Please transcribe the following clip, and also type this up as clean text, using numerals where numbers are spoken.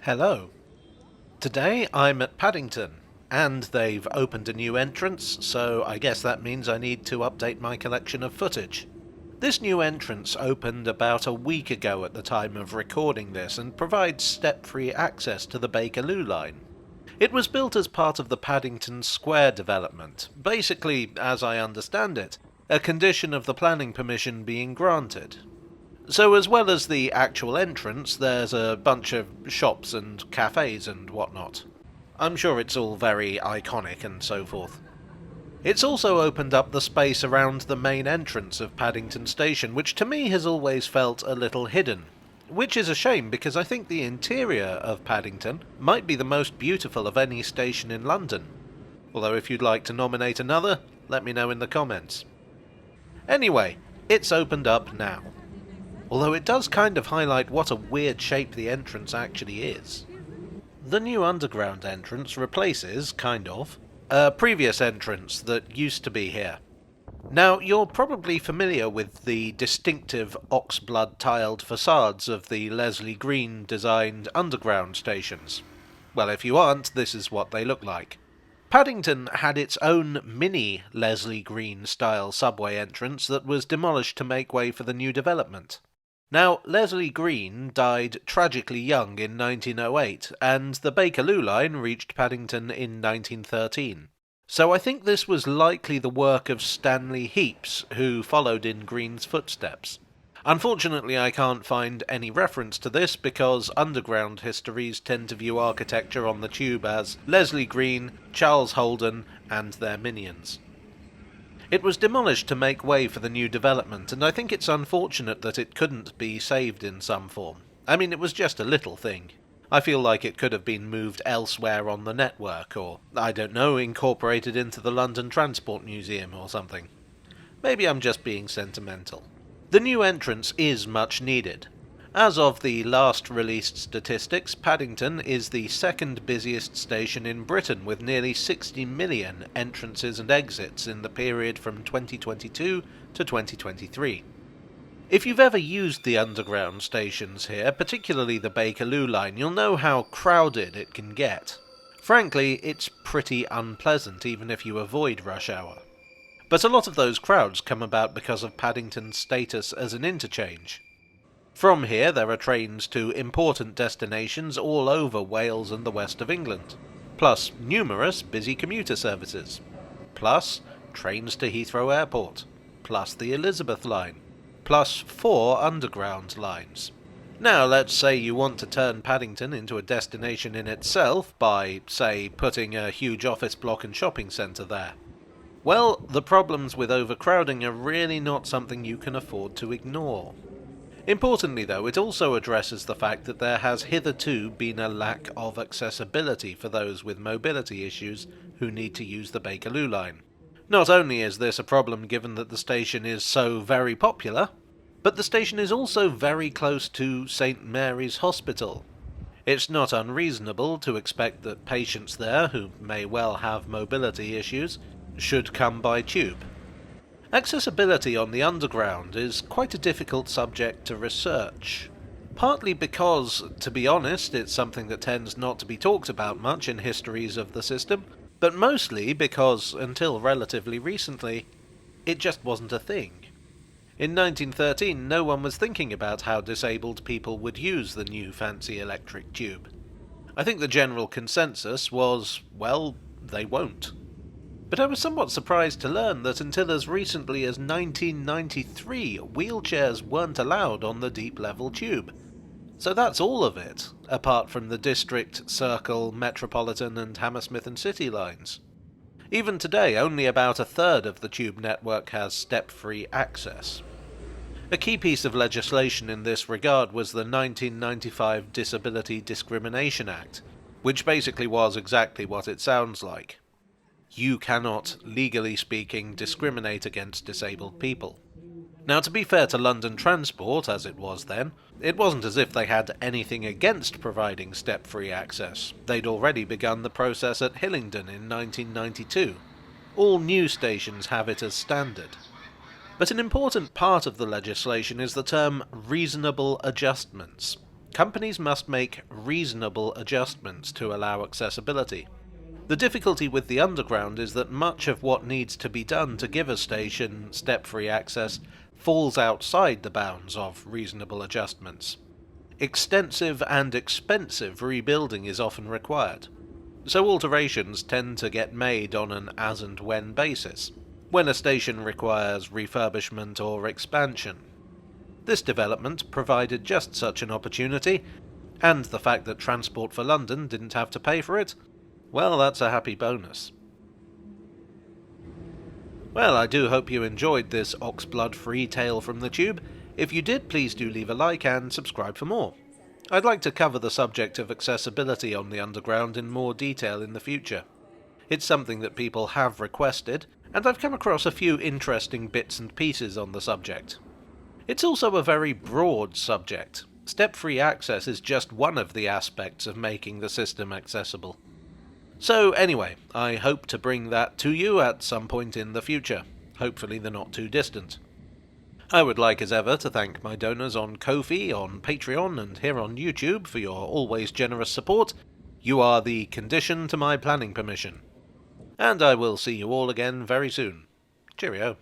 Hello. Today I'm at Paddington, and they've opened a new entrance, so I guess that means I need to update my collection of footage. This new entrance opened about a week ago at the time of recording this and provides step-free access to the Bakerloo line. It was built as part of the Paddington Square development, basically, as I understand it, a condition of the planning permission being granted. So as well as the actual entrance, there's a bunch of shops and cafes and whatnot. I'm sure it's all very iconic and so forth. It's also opened up the space around the main entrance of Paddington Station, which to me has always felt a little hidden. Which is a shame, because I think the interior of Paddington might be the most beautiful of any station in London. Although if you'd like to nominate another, let me know in the comments. Anyway, it's opened up now. Although it does kind of highlight what a weird shape the entrance actually is. The new underground entrance replaces, kind of, a previous entrance that used to be here. Now, you're probably familiar with the distinctive oxblood tiled facades of the Leslie Green designed underground stations. Well, if you aren't, this is what they look like. Paddington had its own mini Leslie Green style subway entrance that was demolished to make way for the new development. Now, Leslie Green died tragically young in 1908, and the Bakerloo line reached Paddington in 1913. So I think this was likely the work of Stanley Heaps, who followed in Green's footsteps. Unfortunately, I can't find any reference to this because underground histories tend to view architecture on the tube as Leslie Green, Charles Holden, and their minions. It was demolished to make way for the new development, and I think it's unfortunate that it couldn't be saved in some form. I mean, it was just a little thing. I feel like it could have been moved elsewhere on the network, or, I don't know, incorporated into the London Transport Museum or something. Maybe I'm just being sentimental. The new entrance is much needed. As of the last released statistics, Paddington is the second busiest station in Britain, with nearly 60 million entrances and exits in the period from 2022 to 2023. If you've ever used the underground stations here, particularly the Bakerloo line, you'll know how crowded it can get. Frankly, it's pretty unpleasant even if you avoid rush hour. But a lot of those crowds come about because of Paddington's status as an interchange. From here there are trains to important destinations all over Wales and the west of England, plus numerous busy commuter services, plus trains to Heathrow Airport, plus the Elizabeth line, plus 4 underground lines. Now let's say you want to turn Paddington into a destination in itself by, say, putting a huge office block and shopping centre there. Well, the problems with overcrowding are really not something you can afford to ignore. Importantly though, it also addresses the fact that there has hitherto been a lack of accessibility for those with mobility issues who need to use the Bakerloo line. Not only is this a problem given that the station is so very popular, but the station is also very close to St Mary's Hospital. It's not unreasonable to expect that patients there, who may well have mobility issues, should come by tube. Accessibility on the underground is quite a difficult subject to research. Partly because, to be honest, it's something that tends not to be talked about much in histories of the system, but mostly because, until relatively recently, it just wasn't a thing. In 1913, no one was thinking about how disabled people would use the new fancy electric tube. I think the general consensus was, well, they won't. But I was somewhat surprised to learn that until as recently as 1993, wheelchairs weren't allowed on the deep-level tube. So that's all of it, apart from the District, Circle, Metropolitan and Hammersmith and City lines. Even today, only about a third of the tube network has step-free access. A key piece of legislation in this regard was the 1995 Disability Discrimination Act, which basically was exactly what it sounds like. You cannot, legally speaking, discriminate against disabled people. Now, to be fair to London Transport, as it was then, it wasn't as if they had anything against providing step-free access. They'd already begun the process at Hillingdon in 1992. All new stations have it as standard. But an important part of the legislation is the term reasonable adjustments. companies must make reasonable adjustments to allow accessibility. The difficulty with the underground is that much of what needs to be done to give a station step-free access falls outside the bounds of reasonable adjustments. Extensive and expensive rebuilding is often required, so alterations tend to get made on an as-and-when basis, when a station requires refurbishment or expansion. This development provided just such an opportunity, and the fact that Transport for London didn't have to pay for it, well, that's a happy bonus. Well, I do hope you enjoyed this Oxblood-free tale from the tube. If you did, please do leave a like and subscribe for more. I'd like to cover the subject of accessibility on the underground in more detail in the future. It's something that people have requested, and I've come across a few interesting bits and pieces on the subject. It's also a very broad subject. Step-free access is just one of the aspects of making the system accessible. So anyway, I hope to bring that to you at some point in the future, hopefully the not too distant. I would like as ever to thank my donors on Ko-fi, on Patreon, and here on YouTube for your always generous support. You are the condition to my planning permission. And I will see you all again very soon. Cheerio.